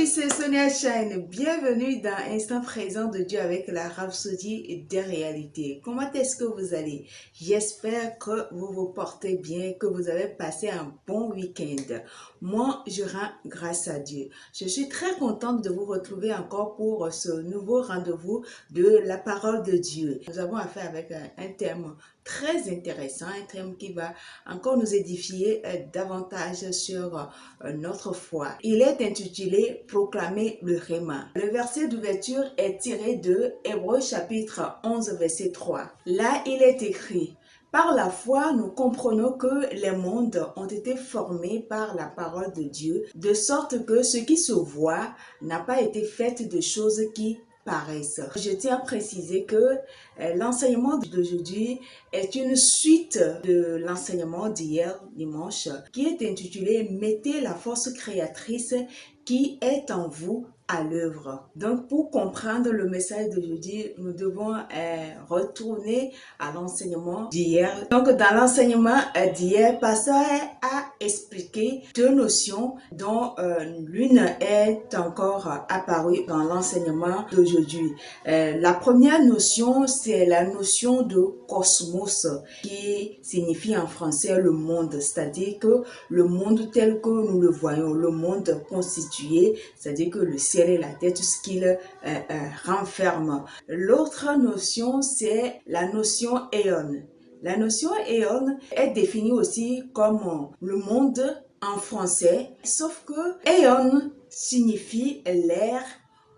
c'est Sonia Shine. Bienvenue dans Instant Présent de Dieu avec la Rhapsodie des réalités. Comment est-ce que vous allez? J'espère que vous vous portez bien, que vous avez passé un bon week-end. Moi, je rends grâce à Dieu. Je suis très contente de vous retrouver encore pour ce nouveau rendez-vous de la parole de Dieu. Nous avons affaire avec un thème très intéressant, un thème qui va encore nous édifier davantage sur notre foi. Il est intitulé Proclamer le Réma. Le verset d'ouverture est tiré de Hébreux chapitre 11 verset 3. Là, il est écrit: par la foi, nous comprenons que les mondes ont été formés par la parole de Dieu, de sorte que ce qui se voit n'a pas été fait de choses qui paraissent. Je tiens à préciser que l'enseignement d'aujourd'hui est une suite de l'enseignement d'hier dimanche qui est intitulé « Mettez la force créatrice qui est en vous à l'œuvre ». Donc, pour comprendre le message d'aujourd'hui, nous devons retourner à l'enseignement d'hier. Donc, dans l'enseignement d'hier, Pasteur a expliqué deux notions dont l'une est encore apparue dans l'enseignement d'aujourd'hui. La première notion, c'est la notion de cosmos, qui signifie en français le monde, c'est-à-dire que le monde tel que nous le voyons, le monde constitué, c'est-à-dire que le ciel et la terre, tout ce qu'il renferme. L'autre notion, c'est la notion éon. La notion éon est définie aussi comme le monde en français, sauf que éon signifie l'ère,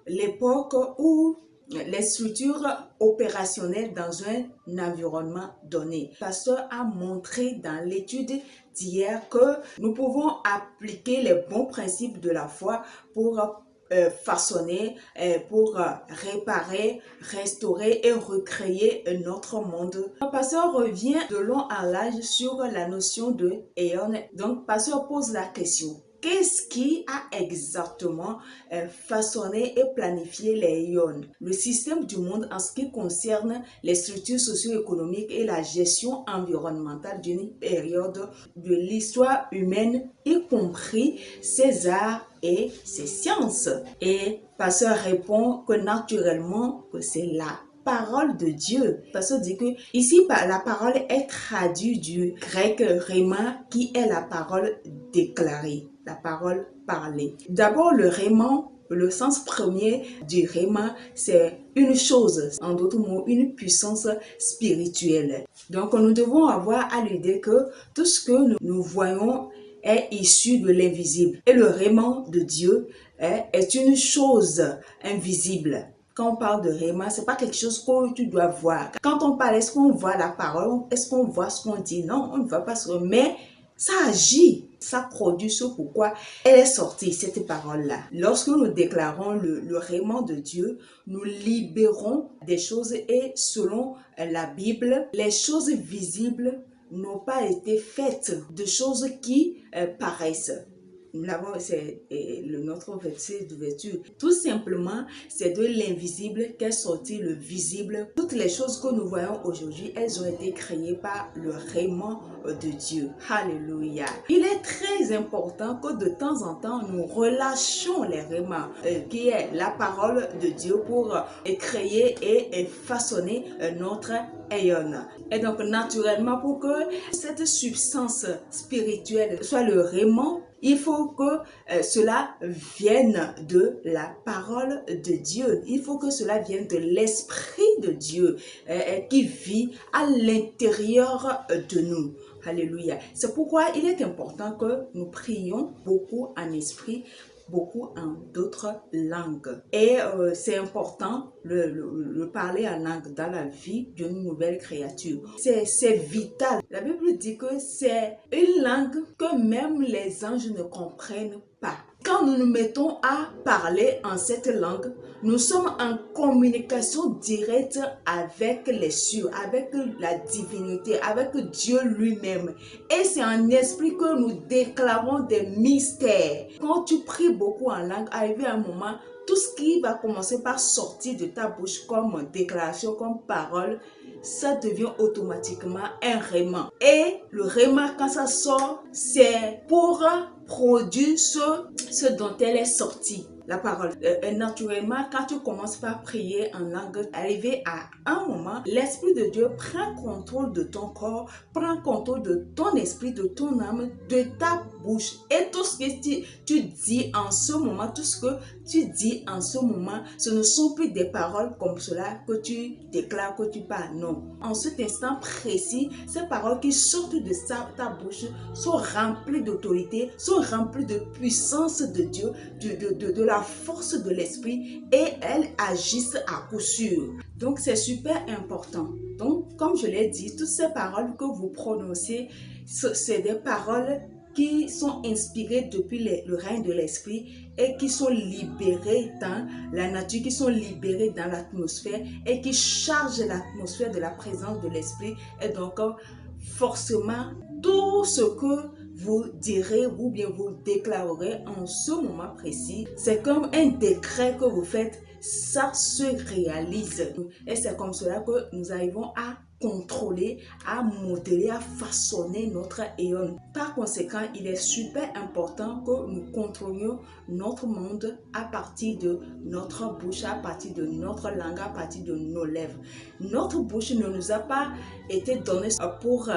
l'époque où les structures opérationnelles dans un environnement donné. Le pasteur a montré dans l'étude d'hier que nous pouvons appliquer les bons principes de la foi pour façonner, pour réparer, restaurer et recréer notre monde. Le pasteur revient de long en large sur la notion de éon. Donc, pasteur pose la question: qu'est-ce qui a exactement façonné et planifié les éons? Le système du monde en ce qui concerne les structures socio-économiques et la gestion environnementale d'une période de l'histoire humaine, y compris ses arts et ses sciences. Et pasteur répond que naturellement, que c'est la parole de Dieu. Parce qu'on dit que ici, la parole est traduite du grec rhéma, qui est la parole déclarée, la parole parlée. D'abord, le rhéma, le sens premier du rhéma, c'est une chose, en d'autres mots, une puissance spirituelle. Donc, nous devons avoir à l'idée que tout ce que nous voyons est issu de l'invisible. Et le rhéma de Dieu est une chose invisible. Quand on parle de rhéma, c'est pas quelque chose que tu dois voir. Quand on parle, est-ce qu'on voit la parole? Est-ce qu'on voit ce qu'on dit? Non, on ne voit pas ce qu'on... Mais ça agit, ça produit ce pourquoi elle est sortie, cette parole-là. Lorsque nous déclarons le rhéma de Dieu, nous libérons des choses et selon la Bible, les choses visibles n'ont pas été faites de choses qui paraissent. Nous l'avons, c'est notre verset d'ouverture. Tout simplement, c'est de l'invisible qu'est sorti le visible. Toutes les choses que nous voyons aujourd'hui, elles ont été créées par le rhéma de Dieu. Alléluia. Il est très important que de temps en temps, nous relâchions les rhémas, qui est la parole de Dieu pour créer et façonner notre éon. Et donc, naturellement, pour que cette substance spirituelle soit le rhéma, il faut que cela vienne de la parole de Dieu. Il faut que cela vienne de l'Esprit de Dieu qui vit à l'intérieur de nous. Alléluia. C'est pourquoi il est important que nous prions beaucoup en esprit, beaucoup en d'autres langues. Et c'est important le parler en langue dans la vie d'une nouvelle créature. C'est vital. La Bible dit que c'est une langue que même les anges ne comprennent pas. Quand nous nous mettons à parler en cette langue, nous sommes en communication directe avec les cieux, avec la divinité, avec Dieu lui-même. Et c'est en esprit que nous déclarons des mystères. Quand tu pries beaucoup en langue, arrivé à un moment, tout ce qui va commencer par sortir de ta bouche comme déclaration, comme parole, ça devient automatiquement un rhéma. Et le rhéma, quand ça sort, c'est pour produire ce dont elle est sortie. la parole. Naturellement, quand tu commences par prier en langue, arrivé à un moment, l'Esprit de Dieu prend contrôle de ton corps, prend contrôle de ton esprit, de ton âme, de ta bouche. Et tout ce que tu dis en ce moment, tout ce que tu dis en ce moment, ce ne sont plus des paroles comme cela que tu déclares, que tu parles. Non. En cet instant précis, ces paroles qui sortent de ta bouche sont remplies d'autorité, sont remplies de puissance de Dieu, de la force de l'esprit, et elles agissent à coup sûr. Donc c'est super important. Donc comme je l'ai dit, toutes ces paroles que vous prononcez, c'est des paroles qui sont inspirées depuis le règne de l'esprit et qui sont libérées dans la nature, qui sont libérées dans l'atmosphère et qui chargent l'atmosphère de la présence de l'esprit. Et donc forcément, tout ce que vous direz ou bien vous déclarerez en ce moment précis, c'est comme un décret que vous faites, ça se réalise. Et c'est comme cela que nous arrivons à contrôler, à modeler, à façonner notre éon. Par conséquent, il est super important que nous contrôlions notre monde à partir de notre bouche, à partir de notre langue, à partir de nos lèvres. Notre bouche ne nous a pas été donnée pour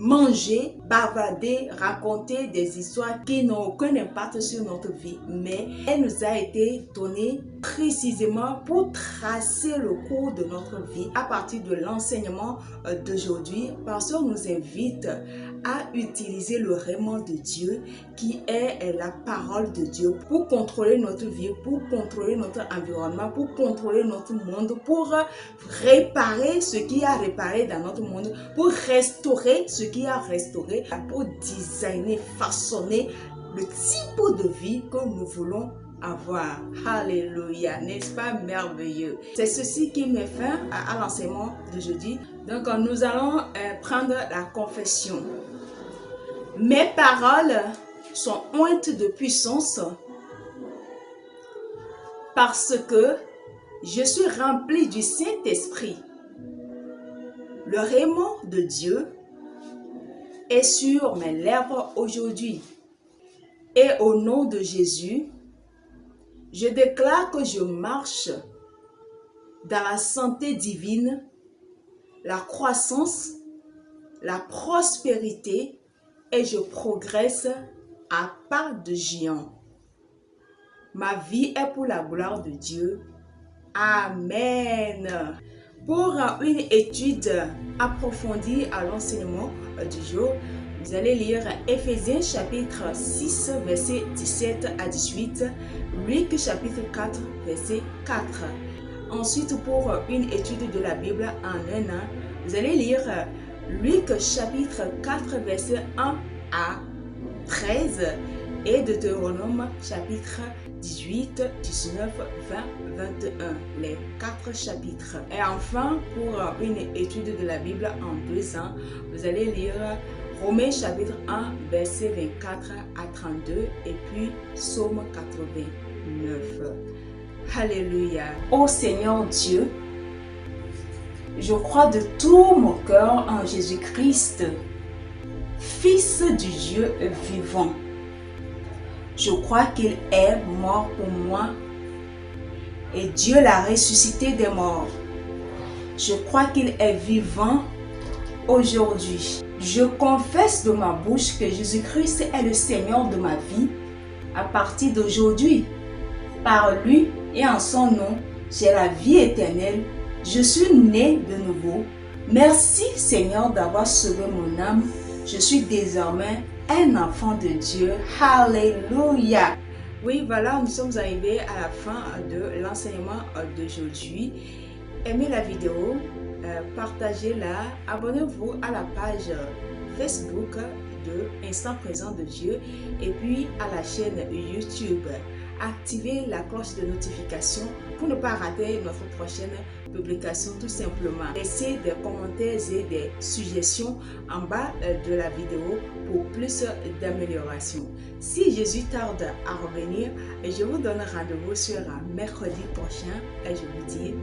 manger, bavarder, raconter des histoires qui n'ont aucun impact sur notre vie, mais elle nous a été donnée précisément pour tracer le cours de notre vie à partir de l'enseignement d'aujourd'hui, parce qu'on nous invite à utiliser le règlement de Dieu qui est la parole de Dieu pour contrôler notre vie, pour contrôler notre environnement, pour contrôler notre monde, pour réparer ce qui a réparé dans notre monde, pour restaurer ce qui a restauré, pour designer, façonner le type de vie que nous voulons avoir. Alléluia, n'est-ce pas merveilleux? C'est ceci qui met fin à l'enseignement d'aujourd'hui. Donc nous allons prendre la confession. Mes paroles sont ointes de puissance parce que je suis rempli du Saint-Esprit. Le rayonnement de Dieu est sur mes lèvres aujourd'hui. Et au nom de Jésus, je déclare que je marche dans la santé divine, la croissance, la prospérité, et je progresse à pas de géant. Ma vie est pour la gloire de Dieu. Amen. Pour une étude approfondie à l'enseignement du jour, vous allez lire Éphésiens chapitre 6, verset 17 à 18, Luc chapitre 4, verset 4. Ensuite, pour une étude de la Bible en un an, vous allez lire Luc chapitre 4, verset 1 à 13 et Deutéronome chapitre 18, 19, 20, 21, les 4 chapitres. Et enfin, pour une étude de la Bible en 2 ans, vous allez lire Romains chapitre 1, verset 24 à 32 et puis Psaume 89. Alléluia. Ô Seigneur Dieu, je crois de tout mon cœur en Jésus-Christ, Fils du Dieu vivant. Je crois qu'il est mort pour moi et Dieu l'a ressuscité des morts. Je crois qu'il est vivant aujourd'hui. Je confesse de ma bouche que Jésus-Christ est le Seigneur de ma vie à partir d'aujourd'hui. Par lui et en son nom, j'ai la vie éternelle. Je suis né de nouveau. Merci Seigneur d'avoir sauvé mon âme. Je suis désormais un enfant de Dieu. Alléluia. Oui, voilà, nous sommes arrivés à la fin de l'enseignement d'aujourd'hui. Aimez la vidéo, partagez-la, abonnez-vous à la page Facebook de Instant Présent de Dieu et puis à la chaîne YouTube. Activez la cloche de notification pour ne pas rater notre prochaine publication tout simplement. Laissez des commentaires et des suggestions en bas de la vidéo pour plus d'amélioration. Si Jésus tarde à revenir, je vous donne rendez-vous sur un mercredi prochain et je vous dis